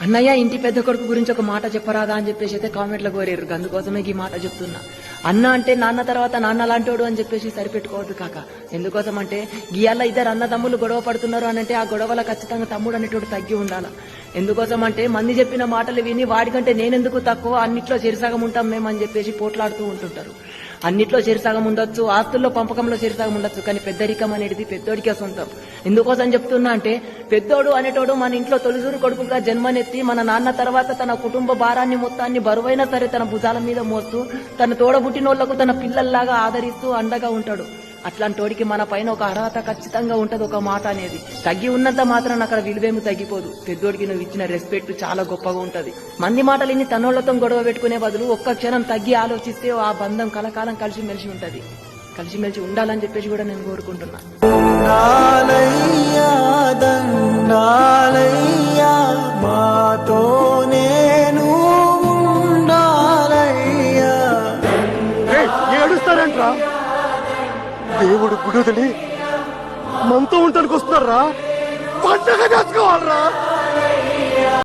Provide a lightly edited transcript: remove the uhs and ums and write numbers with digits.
అన్నయ్య ఇంటి పెద్ద కొడుకు గురించి ఒక మాట చెప్పరాదా అని చెప్పేసి అయితే కామెంట్లో కోరారు. అందుకోసమే ఈ మాట చెప్తున్నా. అన్న అంటే నాన్న తర్వాత నాన్న లాంటోడు అని చెప్పేసి సరిపెట్టుకోవద్దు కాక. ఎందుకోసం అంటే గీయాల ఇద్దరు అన్నదమ్ములు గొడవ పడుతున్నారు అని అంటే ఆ గొడవల ఖచ్చితంగా తమ్ముడు అనేటోడు తగ్గి ఉండాలా. ఎందుకోసం అంటే మంది చెప్పిన మాటలు విని వాడికంటే నేనెందుకు తక్కువ, అన్నిట్లో చెరిసగం ఉంటాం మేము అని చెప్పేసి పోట్లాడుతూ ఉంటుంటారు. అన్నిట్లో చెరిసగం ఉండొచ్చు, ఆస్తుల్లో పంపకంలో చెరిసగం ఉండొచ్చు, కానీ పెద్దరికం అనేది పెద్దోడికే సొంతం. ఎందుకోసం చెప్తున్నా అంటే పెద్దోడు అనేటోడు మన ఇంట్లో తొలిసూరు కొడుకుగా జన్మనెత్తి మన నాన్న తర్వాత తన కుటుంబ భారాన్ని మొత్తాన్ని బరువైనా సరే తన భుజాల మీద మోస్తూ తన తోడబుట్టినోళ్లకు తన పిల్లల్లాగా ఆదరిస్తూ అండగా ఉంటాడు. అట్లాంటోడికి మన పైన ఒక అర్హత ఖచ్చితంగా ఉంటది. ఒక మాట అనేది తగ్గి ఉన్నంత మాత్రం అక్కడ విలువేమి తగ్గిపోదు. పెద్దోడికి నువ్వు ఇచ్చిన రెస్పెక్ట్ చాలా గొప్పగా ఉంటది. మంది మాటలిని తనోళ్లతో గొడవ పెట్టుకునే బదులు ఒక్క క్షణం తగ్గి ఆలోచిస్తే ఆ బంధం కలకాలం కలిసిమెలిసి ఉంటది. కలిసిమెలిసి ఉండాలని చెప్పేసి కూడా నేను కోరుకుంటున్నా. ఏడుస్తారంట్రా? దేవుడు గుడివదిలి మనతో ఉండడానికి వస్తున్నారా? పండగ చేసుకోవాలరా?